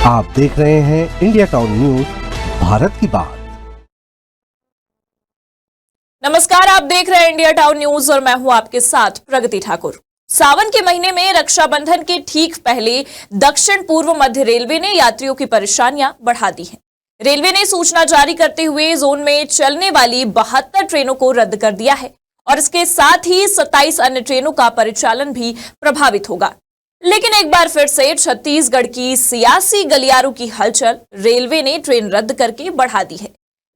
आप देख रहे हैं इंडिया टाउन न्यूज, भारत की बात। नमस्कार, आप देख रहे हैं इंडिया टाउन न्यूज और मैं हूं आपके साथ प्रगति ठाकुर। सावन के महीने में रक्षाबंधन के ठीक पहले दक्षिण पूर्व मध्य रेलवे ने यात्रियों की परेशानियां बढ़ा दी हैं। रेलवे ने सूचना जारी करते हुए जोन में चलने वाली 72 ट्रेनों को रद्द कर दिया है और इसके साथ ही 27 अन्य ट्रेनों का परिचालन भी प्रभावित होगा। लेकिन एक बार फिर से छत्तीसगढ़ की सियासी गलियारों की हलचल रेलवे ने ट्रेन रद्द करके बढ़ा दी है।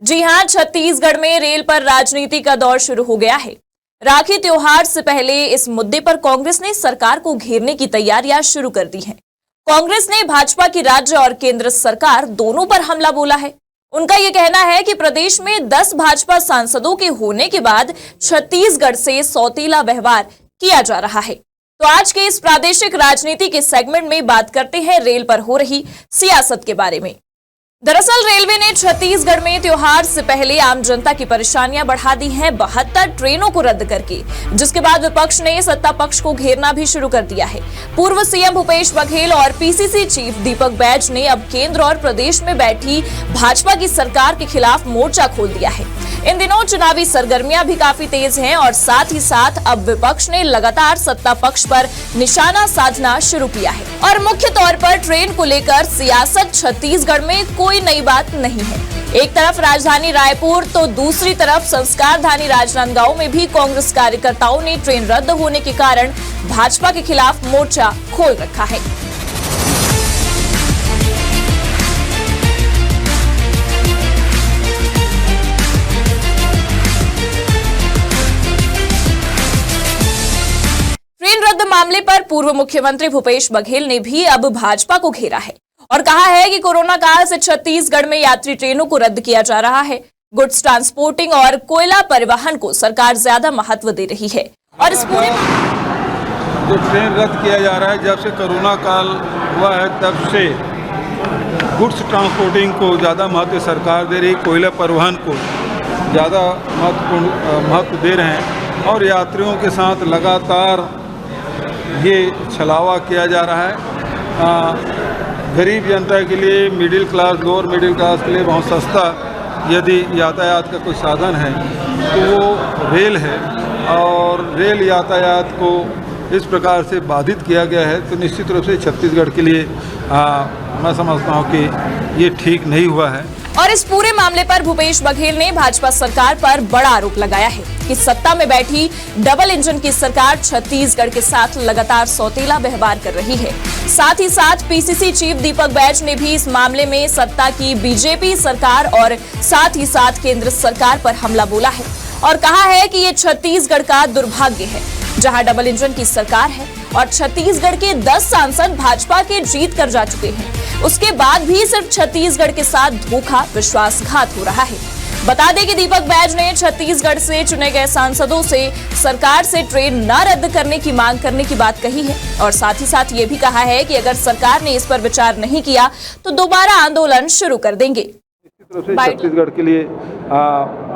जी हां, छत्तीसगढ़ में रेल पर राजनीति का दौर शुरू हो गया है। राखी त्योहार से पहले इस मुद्दे पर कांग्रेस ने सरकार को घेरने की तैयारियां शुरू कर दी हैं। कांग्रेस ने भाजपा की राज्य और केंद्र सरकार दोनों पर हमला बोला है। उनका यह कहना है कि प्रदेश में 10 भाजपा सांसदों के होने के बाद छत्तीसगढ़ से सौतेला व्यवहार किया जा रहा है। तो आज के इस प्रादेशिक राजनीति के सेगमेंट में बात करते हैं रेल पर हो रही सियासत के बारे में। दरअसल रेलवे ने छत्तीसगढ़ में त्योहार से पहले आम जनता की परेशानियां बढ़ा दी हैं 72 ट्रेनों को रद्द करके, जिसके बाद विपक्ष ने सत्ता पक्ष को घेरना भी शुरू कर दिया है। पूर्व सीएम भूपेश बघेल और पीसीसी चीफ दीपक बैज ने अब केंद्र और प्रदेश में बैठी भाजपा की सरकार के खिलाफ मोर्चा खोल दिया है। इन दिनों चुनावी सरगर्मियां भी काफी तेज हैं और साथ ही साथ अब विपक्ष ने लगातार सत्ता पक्ष पर निशाना साधना शुरू किया है और मुख्य तौर पर ट्रेन को लेकर सियासत छत्तीसगढ़ में कोई नई बात नहीं है। एक तरफ राजधानी रायपुर तो दूसरी तरफ संस्कारधानी राजनांदगांव में भी कांग्रेस कार्यकर्ताओं ने ट्रेन रद्द होने के कारण भाजपा के खिलाफ मोर्चा खोल रखा है। ट्रेन रद्द मामले पर पूर्व मुख्यमंत्री भूपेश बघेल ने भी अब भाजपा को घेरा है और कहा है कि कोरोना काल से छत्तीसगढ़ में यात्री ट्रेनों को रद्द किया जा रहा है। गुड्स ट्रांसपोर्टिंग और कोयला परिवहन को सरकार ज्यादा महत्व दे रही है और इस पूरे जो ट्रेन रद्द किया जा रहा है, जब से कोरोना काल हुआ है तब से गुड्स ट्रांसपोर्टिंग को ज़्यादा महत्व सरकार दे रही, कोयला परिवहन को ज़्यादा महत्व दे रहे हैं और यात्रियों के साथ लगातार ये छलावा किया जा रहा है। गरीब जनता के लिए, middle class, lower middle class के लिए बहुत सस्ता यदि यातायात का कोई साधन है तो वो रेल है और रेल यातायात को इस प्रकार से बाधित किया गया है तो निश्चित रूप से छत्तीसगढ़ के लिए मैं समझता हूँ कि ये ठीक नहीं हुआ है। और इस पूरे मामले पर भूपेश बघेल ने भाजपा सरकार पर बड़ा आरोप लगाया है कि सत्ता में बैठी डबल इंजन की सरकार छत्तीसगढ़ के साथ लगातार सौतेला व्यवहार कर रही है। साथ ही साथ पीसीसी चीफ दीपक बैज ने भी इस मामले में सत्ता की बीजेपी सरकार और साथ ही साथ केंद्र सरकार पर हमला बोला है और कहा है कि ये छत्तीसगढ़ का दुर्भाग्य है जहां डबल इंजन की सरकार है और छत्तीसगढ़ के 10 सांसद भाजपा के जीत कर जा चुके हैं। उसके बाद भी सिर्फ छत्तीसगढ़ के साथ धोखा, विश्वासघात हो रहा है। बता दें कि दीपक बैज ने छत्तीसगढ़ से चुने गए सांसदों से सरकार से ट्रेन न रद्द करने की मांग करने की बात कही है और साथ ही साथ ये भी कहा है कि अगर सरकार ने इस पर विचार नहीं किया तो दोबारा आंदोलन शुरू कर देंगे। निश्चित रूप से छत्तीसगढ़ के लिए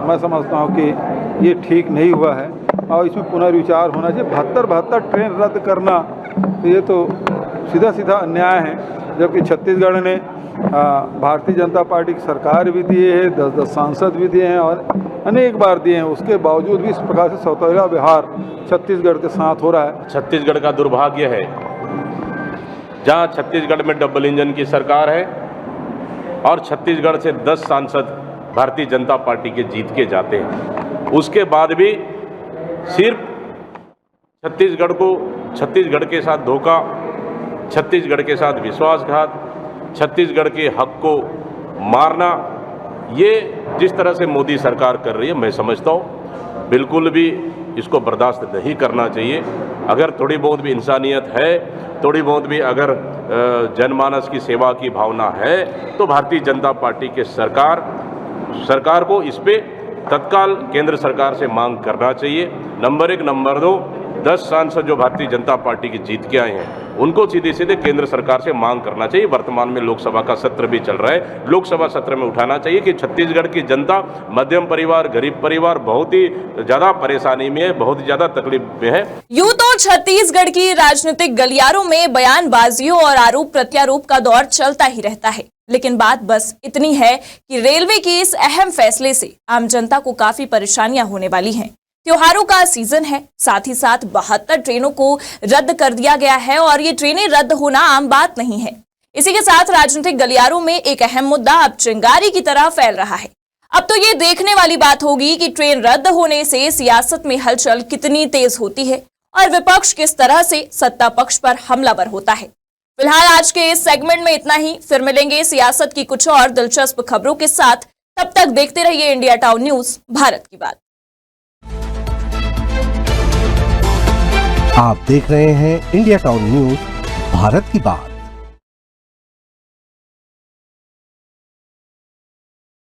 मैं समझता हूँ कि ये ठीक नहीं हुआ है और इसमें पुनर्विचार होना चाहिए। 72 ट्रेन रद्द करना तो ये तो सीधा सीधा अन्याय है, जबकि छत्तीसगढ़ ने भारतीय जनता पार्टी की सरकार भी दिए है, 10 सांसद भी दिए हैं और अनेक बार दिए हैं। उसके बावजूद भी इस प्रकार से सौतेला व्यवहार छत्तीसगढ़ के साथ हो रहा है। छत्तीसगढ़ का दुर्भाग्य है जहां छत्तीसगढ़ में डबल इंजन की सरकार है और छत्तीसगढ़ से 10 सांसद भारतीय जनता पार्टी के जीत के जाते हैं। उसके बाद भी सिर्फ छत्तीसगढ़ के साथ धोखा, छत्तीसगढ़ के साथ विश्वासघात, छत्तीसगढ़ के हक को मारना, ये जिस तरह से मोदी सरकार कर रही है मैं समझता हूँ बिल्कुल भी इसको बर्दाश्त नहीं करना चाहिए। अगर थोड़ी बहुत भी इंसानियत है, थोड़ी बहुत भी अगर जनमानस की सेवा की भावना है तो भारतीय जनता पार्टी के सरकार को इस पे तत्काल केंद्र सरकार से मांग करना चाहिए। नंबर 1, नंबर 2, 10 सांसद जो भारतीय जनता पार्टी की जीत के आए हैं उनको सीधे सीधे केंद्र सरकार से मांग करना चाहिए। वर्तमान में लोकसभा का सत्र भी चल रहा है, लोकसभा सत्र में उठाना चाहिए कि छत्तीसगढ़ की जनता, मध्यम परिवार, गरीब परिवार बहुत ही ज्यादा परेशानी में है, बहुत ज्यादा तकलीफ में है। यूं तो छत्तीसगढ़ की राजनीतिक गलियारों में बयानबाजियों और आरोप प्रत्यारोप का दौर चलता ही रहता है, लेकिन बात बस इतनी है कि रेलवे के इस अहम फैसले से आम जनता को काफी परेशानियां होने वाली हैं। त्योहारों का सीजन है, साथ ही साथ 72 ट्रेनों को रद्द कर दिया गया है और ये ट्रेनें रद्द होना आम बात नहीं है। इसी के साथ राजनीतिक गलियारों में एक अहम मुद्दा अब चिंगारी की तरह फैल रहा है। अब तो ये देखने वाली बात होगी कि ट्रेन रद्द होने से सियासत में हलचल कितनी तेज होती है और विपक्ष किस तरह से सत्ता पक्ष पर हमलावर होता है। फिलहाल आज के इस सेगमेंट में इतना ही, फिर मिलेंगे सियासत की कुछ और दिलचस्प खबरों के साथ। तब तक देखते रहिए इंडिया टाउन न्यूज, भारत की बात। आप देख रहे हैं इंडिया टाउन न्यूज, भारत की बात।